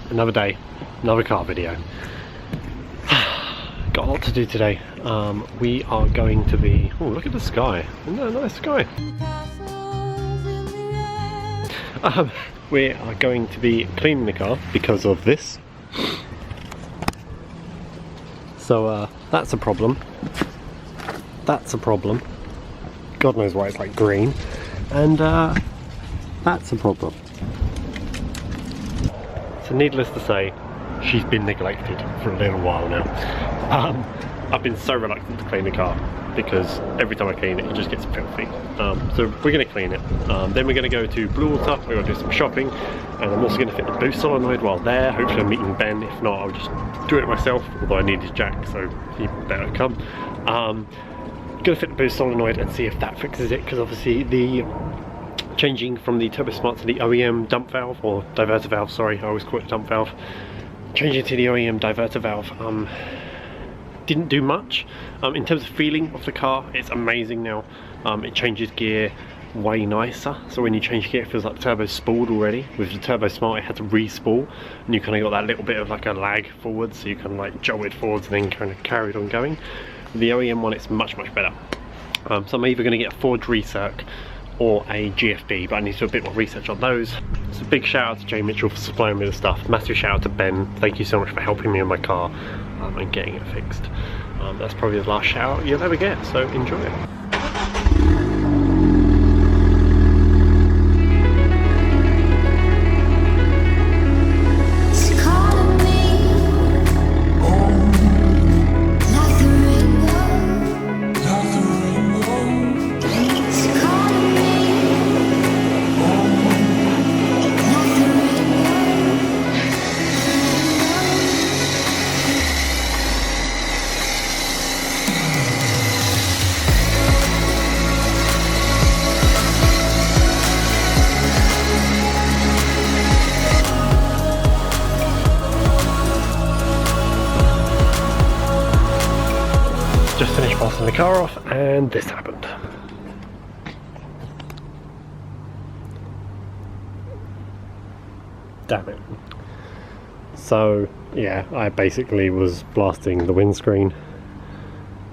another day, another car video. Got a lot to do today. We are going to be, oh look at the sky, isn't that a nice sky? We are going to be cleaning the car because of this. So that's a problem. That's a problem. God knows why it's like green. And that's a problem. So needless to say, she's been neglected for a little while now. I've been so reluctant to clean the car because every time I clean it, it just gets filthy. So we're going to clean it. Then we're going to go to Blue Water, we're going to do some shopping, and I'm also going to fit the boost solenoid while there. Hopefully I'm meeting Ben. If not, I'll just do it myself, although I need his jack, so he better come. Going to fit the boost solenoid and see if that fixes it, because obviously the changing from the Turbo Smart to the OEM dump valve, or diverter valve, sorry, I always call it dump valve. Changing to the OEM diverter valve didn't do much. In terms of feeling of the car, it's amazing now. It changes gear way nicer, so when you change gear it feels like the turbo's spooled already. With the Turbo Smart it had to re-spool, and you kind of got that little bit of like a lag forward, so you kind of like jolted forwards and then kind of carried on going. With the OEM one it's much better. So I'm either going to get a Ford Recirc or a GFB, but I need to do a bit more research on those. So big shout out to Jay Mitchell for supplying me the stuff. Massive shout out to Ben, thank you so much for helping me on my car and getting it fixed. That's probably the last shout out you'll ever get, so enjoy it. Just finished passing the car off and this happened. Damn it. So yeah, I basically was blasting the windscreen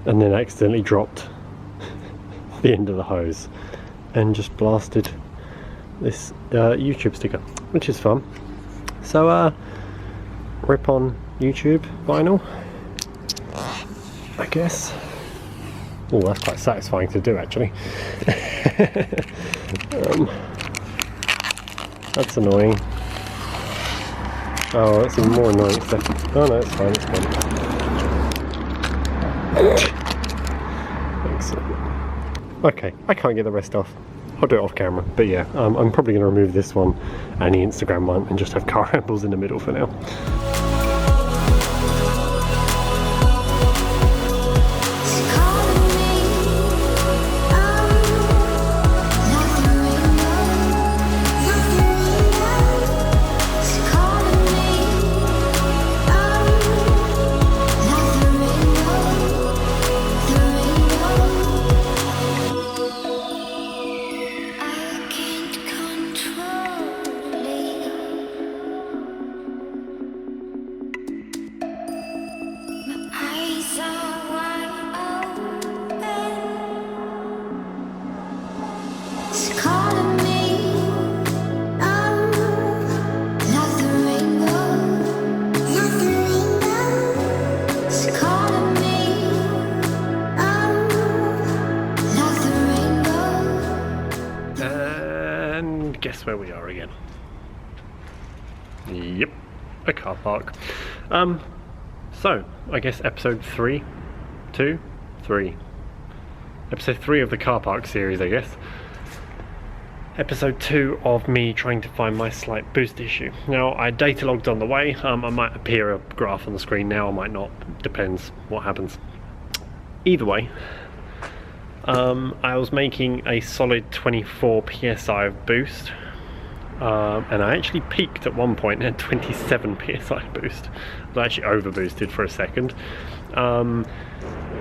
and then accidentally dropped the end of the hose and just blasted this YouTube sticker, which is fun. So rip on YouTube vinyl, I guess. Oh, that's quite satisfying to do actually. That's annoying. Oh, that's even more annoying. Oh no, it's fine, it's fine. Excellent. Okay, I can't get the rest off. I'll do it off camera, but yeah, I'm probably going to remove this one and the Instagram one and just have car rambles in the middle for now. Guess where we are again. Yep, a car park. So I guess episode 3 episode 3 of the car park series, I guess. Episode 2 of me trying to find my slight boost issue. Now I data logged on the way. I might appear a graph on the screen now, I might not, depends what happens. Either way, I was making a solid 24 psi of boost, and I actually peaked at one point and had 27 psi boost. I was actually over boosted for a second.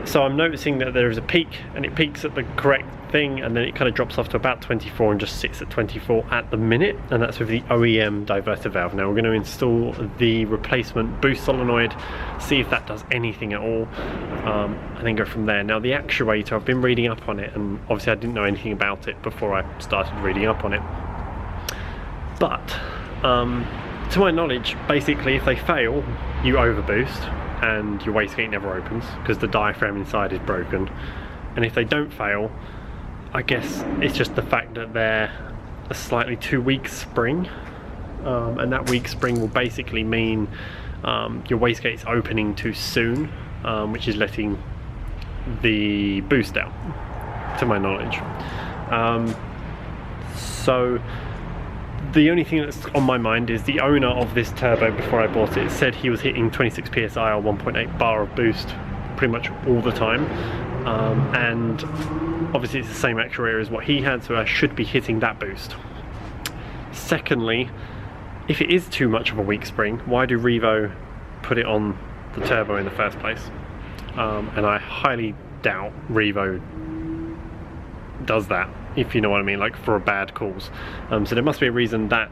So I'm noticing that there is a peak, and it peaks at the correct thing, and then it kind of drops off to about 24 and just sits at 24 at the minute, and that's with the OEM diverter valve. Now we're going to install the replacement boost solenoid, see if that does anything at all, and then go from there. Now the actuator, I've been reading up on it, and obviously I didn't know anything about it before I started reading up on it, but to my knowledge, basically if they fail, you overboost and your wastegate never opens because the diaphragm inside is broken. And if they don't fail, I guess it's just the fact that they're a slightly too weak spring, and that weak spring will basically mean your wastegate is opening too soon, which is letting the boost out, to my knowledge. So the only thing that's on my mind is the owner of this turbo, before I bought it, said he was hitting 26 psi or 1.8 bar of boost pretty much all the time, and obviously it's the same actuator as what he had, so I should be hitting that boost. Secondly, if it is too much of a weak spring, why do Revo put it on the turbo in the first place? And I highly doubt Revo does that, if you know what I mean, like for a bad cause. So there must be a reason that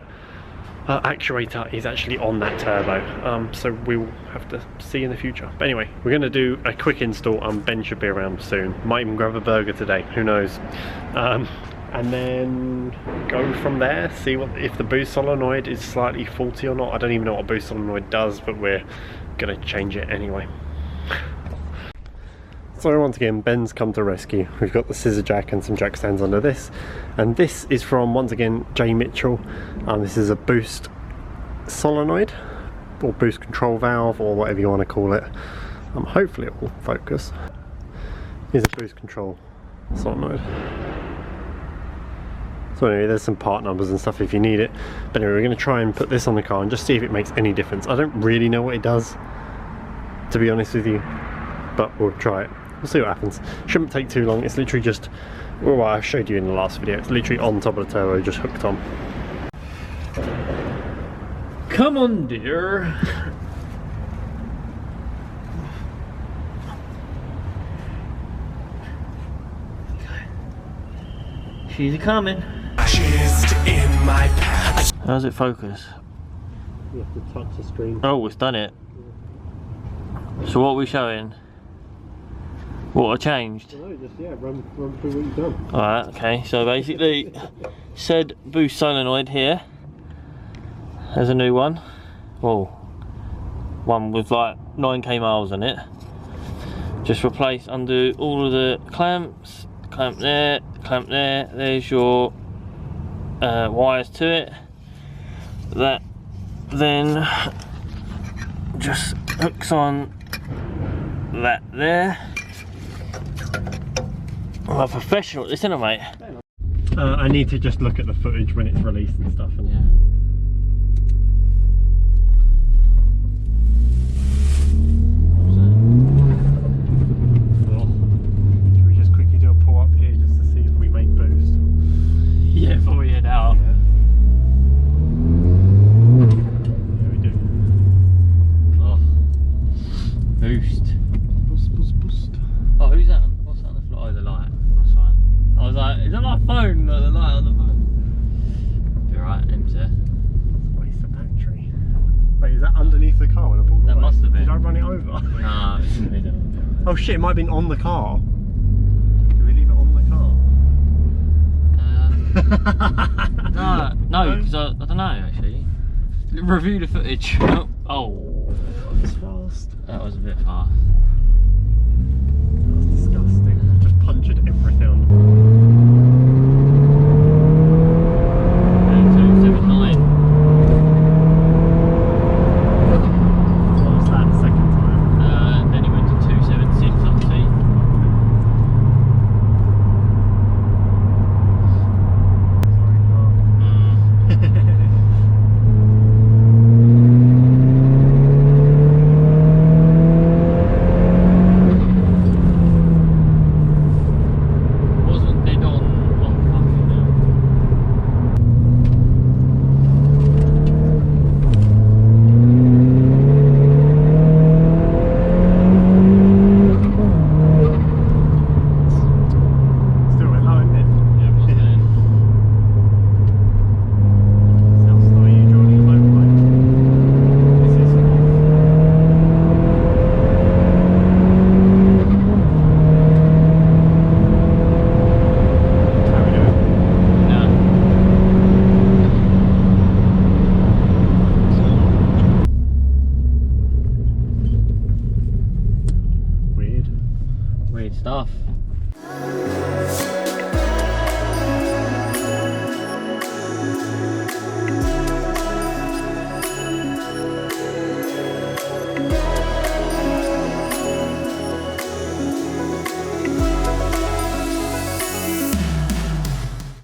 actuator is actually on that turbo. So we'll have to see in the future. But anyway, we're going to do a quick install. Ben should be around soon. Might even grab a burger today, who knows. And then go from there, see what if the boost solenoid is slightly faulty or not. I don't even know what a boost solenoid does, but we're going to change it anyway. So once again, Ben's come to rescue. We've got the scissor jack and some jack stands under this, and this is from, once again, J Mitchell. This is a boost solenoid or boost control valve or whatever you want to call it. Hopefully it will focus. Here's a boost control solenoid. So anyway, there's some part numbers and stuff if you need it. But anyway, we're going to try and put this on the car and just see if it makes any difference. I don't really know what it does, to be honest with you, but we'll try it. We'll see what happens. Shouldn't take too long. It's literally just, well, I showed you in the last video, it's literally on top of the turbo, just hooked on. Come on, dear. She's coming. How's it focus? You have to touch the screen. Oh, it's done it. So what are we showing? What I changed? No, just run through what you've done. Alright, okay, so basically said boost solenoid here. There's a new one. Well, one with like 9k miles on it. Just replace, undo all of the clamps, clamp there, there's your wires to it. That then just hooks on that there. I'm a professional at this, isn't I, mate? I need to just look at the footage when it's released and stuff. And yeah. Should we just quickly do a pull up here just to see if we make boost? Yeah, before we head out. Yeah, we do. Oh. Boost. Boost. Oh, who's that? What's that on the floor? Oh, the light. That's fine. I was like, is that my phone? No, the light on the phone. Be alright, empty. Waste of battery. Wait, is that underneath the car when I pulled away? That must have been. Did I run it over? Nah, it shouldn't be done. Oh shit, it might have been on the car. Did we leave it on the car? No, because I don't know actually. Review the footage. Oh. It's fast. That was a bit fast. That's disgusting. Just punctured everything on the 279. What was that second time? Then he went to 276 obviously. Sorry,